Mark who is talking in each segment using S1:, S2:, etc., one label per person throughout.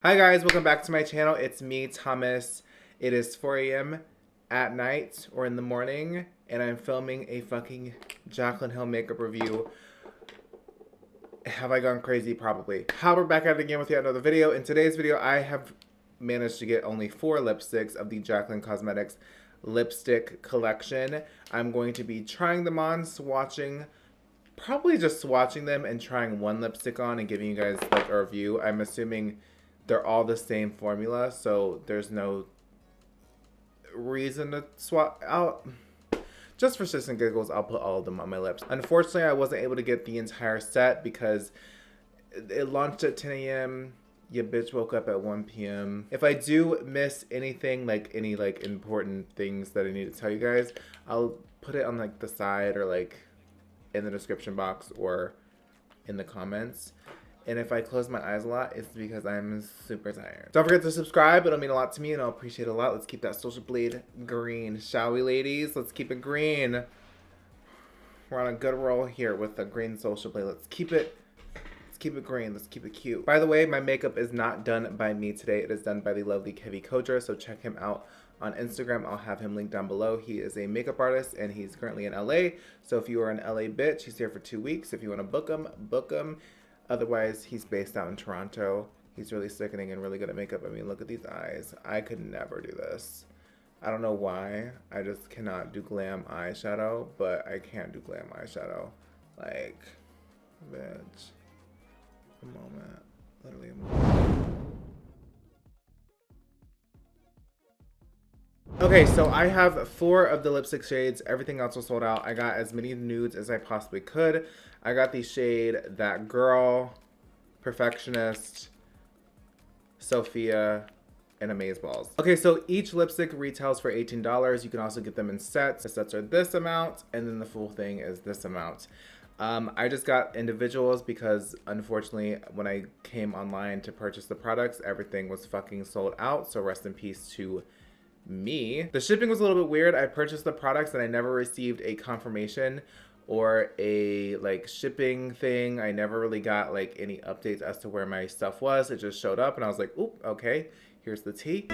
S1: Hi guys, welcome back to my channel. It's me, Thomas. It is 4 a.m. at night or in the morning, and I'm filming a fucking Jaclyn Hill makeup review. Have I gone crazy? Probably. Halbert back at it again with yet another video. In today's video, I have managed to get only 4 lipsticks of the Jaclyn Cosmetics lipstick collection. I'm going to be trying them on, probably just swatching them and trying one lipstick on and giving you guys like a review. I'm assuming they're all the same formula, so there's no reason to swap out. Just for shits and giggles, I'll put all of them on my lips. Unfortunately, I wasn't able to get the entire set because it launched at 10 a.m. Your bitch woke up at 1 p.m. If I do miss anything, like any like important things that I need to tell you guys, I'll put it on like the side or like in the description box or in the comments. And if I close my eyes a lot, it's because I'm super tired. Don't forget to subscribe. It'll mean a lot to me and I'll appreciate it a lot. Let's keep that social blade green, shall we, ladies? Let's keep it green. We're on a good roll here with the green social blade. Let's keep it green. Let's keep it cute. By the way, my makeup is not done by me today. It is done by the lovely Kevy Kocher, so check him out on Instagram. I'll have him linked down below. He is a makeup artist and he's currently in LA. So if you are an LA bitch, he's here for 2 weeks. If you want to book him, book him. Otherwise, he's based out in Toronto. He's really sickening and really good at makeup. I mean, look at these eyes. I could never do this. I don't know why. I just cannot do glam eyeshadow, but I can't do glam eyeshadow. Like, bitch. A moment. Literally a moment. Okay, so I have 4 of the lipstick shades. Everything else was sold out. I got as many nudes as I possibly could. I got the shade That Girl, Perfectionist, Sophia, and Amazeballs. Okay, so each lipstick retails for $18. You can also get them in sets. The sets are this amount, and then the full thing is this amount. I just got individuals because unfortunately when I came online to purchase the products, everything was fucking sold out. So rest in peace to me. The shipping was a little bit weird. I purchased the products and I never received a confirmation or a like shipping thing. I never really got like any updates as to where my stuff was. It just showed up and I was like, oop, okay, here's the tea.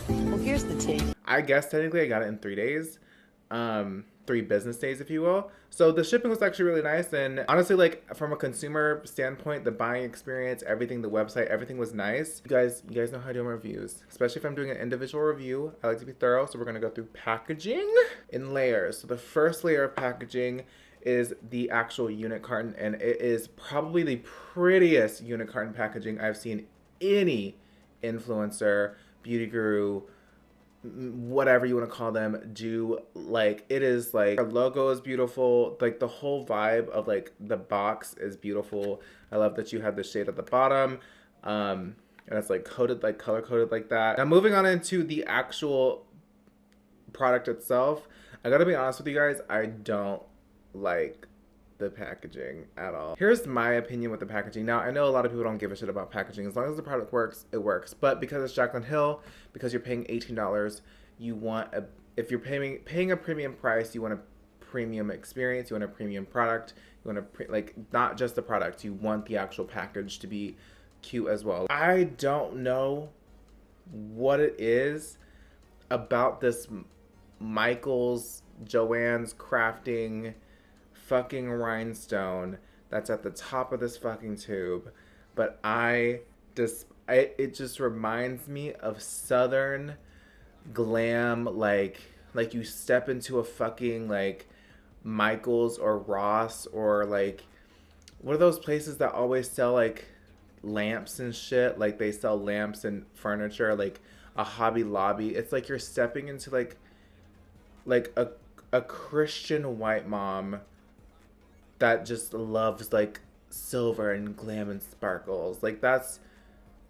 S2: Well, here's the tea.
S1: I guess technically I got it in 3 days. 3 business days, if you will. So the shipping was actually really nice, and honestly, like from a consumer standpoint, the buying experience, everything, the website, everything was nice. You guys know how I do my reviews, especially if I'm doing an individual review. I like to be thorough, so we're gonna go through packaging in layers. So the first layer of packaging is the actual unit carton, and it is probably the prettiest unit carton packaging I've seen any influencer, beauty guru, whatever you want to call them, do. Like, it is like, our logo is beautiful, like the whole vibe of like the box is beautiful. I love that you have the shade at the bottom, and it's like coated, like color coded like that. Now moving on into the actual product itself, I gotta be honest with you guys, I don't like the packaging at all. Here's my opinion with the packaging. Now, I know a lot of people don't give a shit about packaging. As long as the product works, it works. But because it's Jaclyn Hill, because you're paying $18, you want if you're paying a premium price, you want a premium experience, you want a premium product, you want like not just the product, you want the actual package to be cute as well. I don't know what it is about this Michael's Joann's Crafting fucking rhinestone that's at the top of this fucking tube, but it just reminds me of southern glam, like you step into a fucking like Michael's or Ross or like what are those places that always sell like lamps and shit, like they sell lamps and furniture, like a Hobby Lobby. It's like you're stepping into like a Christian white mom that just loves like silver and glam and sparkles. Like that's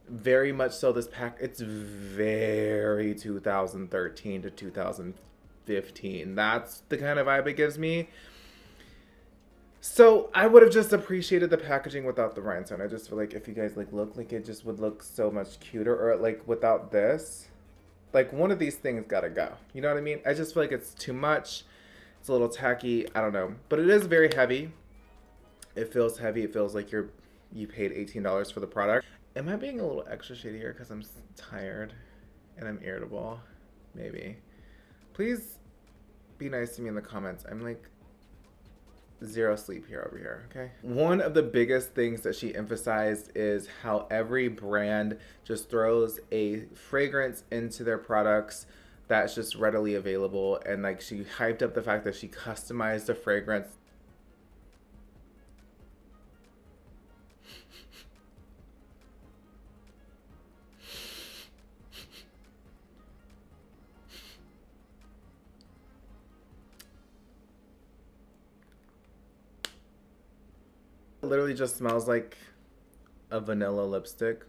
S1: very much so this pack. It's very 2013 to 2015. That's the kind of vibe it gives me. So I would have just appreciated the packaging without the rhinestone. I just feel like if you guys like look, like it just would look so much cuter, or like without this, like one of these things gotta go. You know what I mean? I just feel like it's too much. It's a little tacky. I don't know. But it is very heavy. It feels heavy. It feels like you paid $18 for the product. Am I being a little extra shady here because I'm tired and I'm irritable? Maybe. Please be nice to me in the comments. I'm like zero sleep here over here, okay? One of the biggest things that she emphasized is how every brand just throws a fragrance into their products that's just readily available, and like she hyped up the fact that she customized the fragrance. It literally just smells like a vanilla lipstick.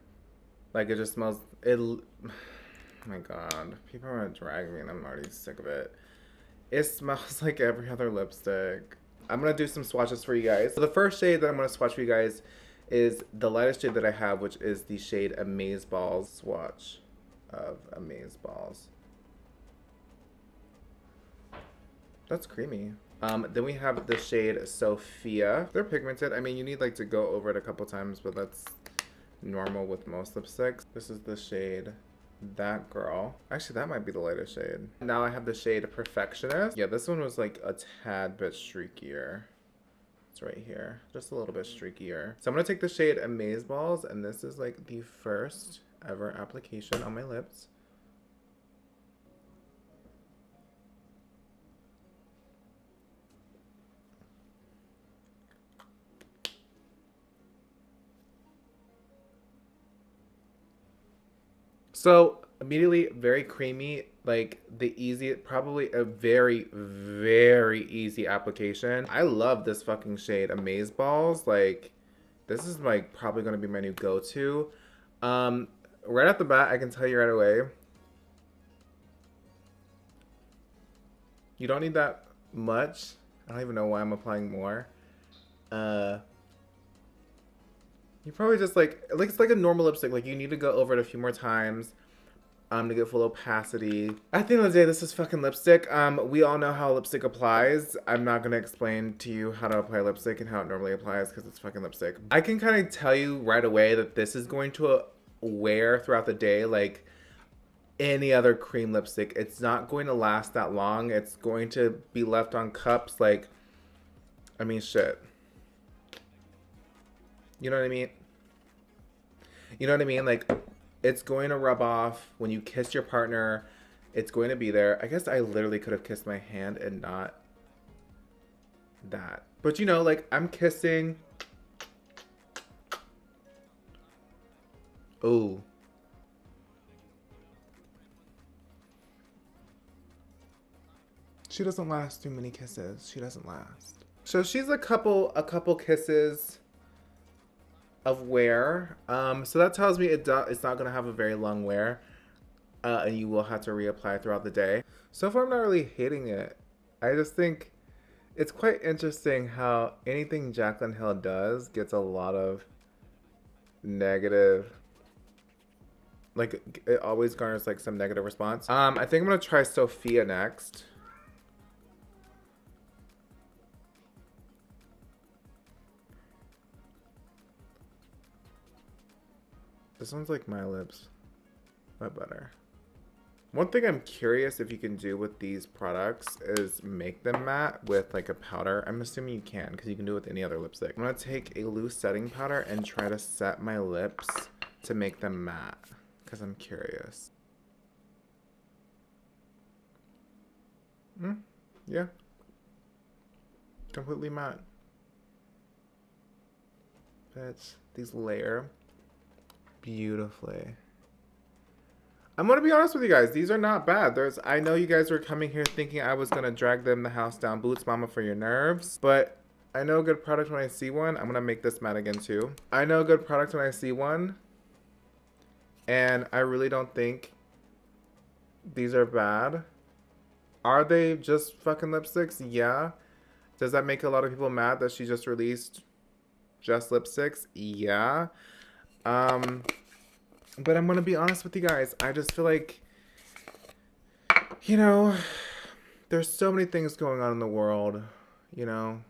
S1: Like it just smells it. Oh my god, people are gonna drag me and I'm already sick of it. It smells like every other lipstick. I'm gonna do some swatches for you guys. So the first shade that I'm gonna swatch for you guys is the lightest shade that I have, which is the shade Amaze Balls. Swatch of Amaze Balls. That's creamy. Then we have the shade Sophia. They're pigmented. I mean, you need like to go over it a couple times, but that's normal with most lipsticks. This is the shade That Girl. Actually, that might be the lightest shade. Now I have the shade Perfectionist. Yeah, this one was like a tad bit streakier. It's right here, just a little bit streakier. So I'm gonna take the shade Amaze Balls, and this is like the first ever application on my lips. So immediately very creamy, like the easy, probably a very, very easy application. I love this fucking shade, Amaze Balls. Like this is like probably gonna be my new go-to. Right off the bat, I can tell you right away, you don't need that much. I don't even know why I'm applying more. Uh, you probably just like it's like a normal lipstick. Like you need to go over it a few more times to get full opacity. At the end of the day, this is fucking lipstick. We all know how lipstick applies. I'm not gonna explain to you how to apply lipstick and how it normally applies because it's fucking lipstick. I can kind of tell you right away that this is going to wear throughout the day like any other cream lipstick. It's not going to last that long. It's going to be left on cups like, I mean, shit. You know what I mean? You know what I mean? Like, it's going to rub off when you kiss your partner. It's going to be there. I guess I literally could have kissed my hand and not that. But you know, like, I'm kissing. Oh. She doesn't last too many kisses. She doesn't last. So she's a couple kisses of wear. So that tells me it's not gonna have a very long wear, and you will have to reapply throughout the day. So far, I'm not really hating it. I just think it's quite interesting how anything Jaclyn Hill does gets a lot of negative. Like it always garners like some negative response. I think I'm gonna try Sophia next. This one's like my lips, but better. One thing I'm curious if you can do with these products is make them matte with like a powder. I'm assuming you can because you can do it with any other lipstick. I'm gonna take a loose setting powder and try to set my lips to make them matte because I'm curious. Yeah. Completely matte. Bitch, these layer beautifully. I'm gonna be honest with you guys, these are not bad. I know you guys were coming here thinking I was gonna drag them the house down boots mama for your nerves, but I know a good product when I see one. I'm gonna make this matte again too. I know a good product when I see one, and I really don't think these are bad. Are they just fucking lipsticks? Yeah. Does that make a lot of people mad that she just released just lipsticks? Yeah. But I'm gonna be honest with you guys. I just feel like, you know, there's so many things going on in the world, you know,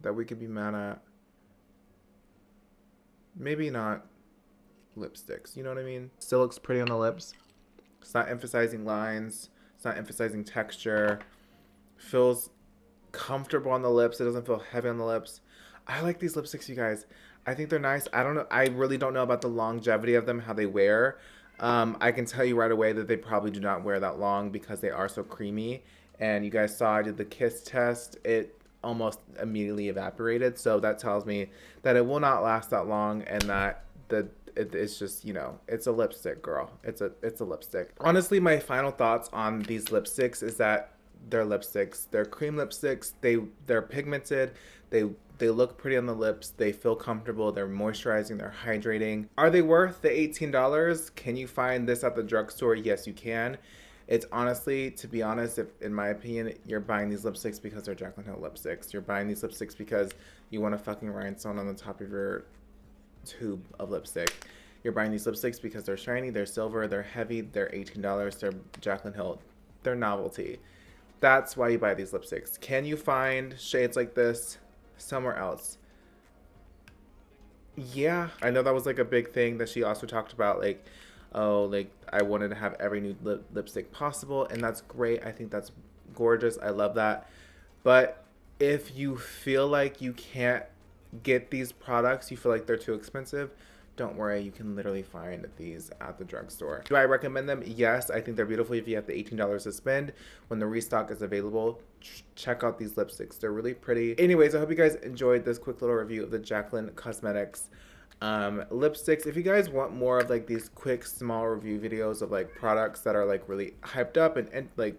S1: that we could be mad at. maybe not lipsticks. You know what I mean? Still looks pretty on the lips. It's not emphasizing lines. It's not emphasizing texture. Feels comfortable on the lips. It doesn't feel heavy on the lips. I like these lipsticks, you guys. I think they're nice. I don't know. I really don't know about the longevity of them, how they wear. I can tell you right away that they probably do not wear that long because they are so creamy. And you guys saw I did the kiss test. It almost immediately evaporated. So that tells me that it will not last that long and that it's just, you know, it's a lipstick, girl. It's a lipstick. Honestly, my final thoughts on these lipsticks is that they're lipsticks. They're cream lipsticks. They're pigmented. They look pretty on the lips. They feel comfortable. They're moisturizing. They're hydrating. Are they worth the $18? Can you find this at the drugstore? Yes, you can. It's honestly, to be honest, if, in my opinion, you're buying these lipsticks because they're Jaclyn Hill lipsticks. You're buying these lipsticks because you want a fucking rhinestone on the top of your tube of lipstick. You're buying these lipsticks because they're shiny, they're silver, they're heavy, they're $18, they're Jaclyn Hill, they're novelty. That's why you buy these lipsticks. Can you find shades like this somewhere else? Yeah, I know that was like a big thing that she also talked about, like, oh, like I wanted to have every new lipstick possible, and that's great. I think that's gorgeous. I love that. But if you feel like you can't get these products, you feel like they're too expensive, don't worry, you can literally find these at the drugstore. Do I recommend them? Yes, I think they're beautiful if you have the $18 to spend. When the restock is available, check out these lipsticks. They're really pretty. Anyways, I hope you guys enjoyed this quick little review of the Jaclyn Cosmetics lipsticks. If you guys want more of like these quick small review videos of like products that are like really hyped up and like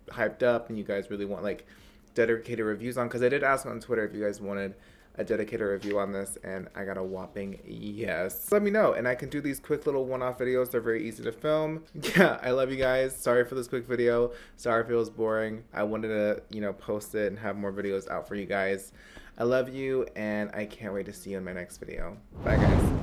S1: hyped up, and you guys really want like dedicated reviews on, because I did ask on Twitter if you guys wanted a dedicated review on this, and I got a whopping yes. Let me know, and I can do these quick little one-off videos. They're very easy to film. Yeah, I love you guys. Sorry for this quick video. Sorry if it was boring. I wanted to, you know, post it and have more videos out for you guys. I love you, and I can't wait to see you in my next video. Bye, guys.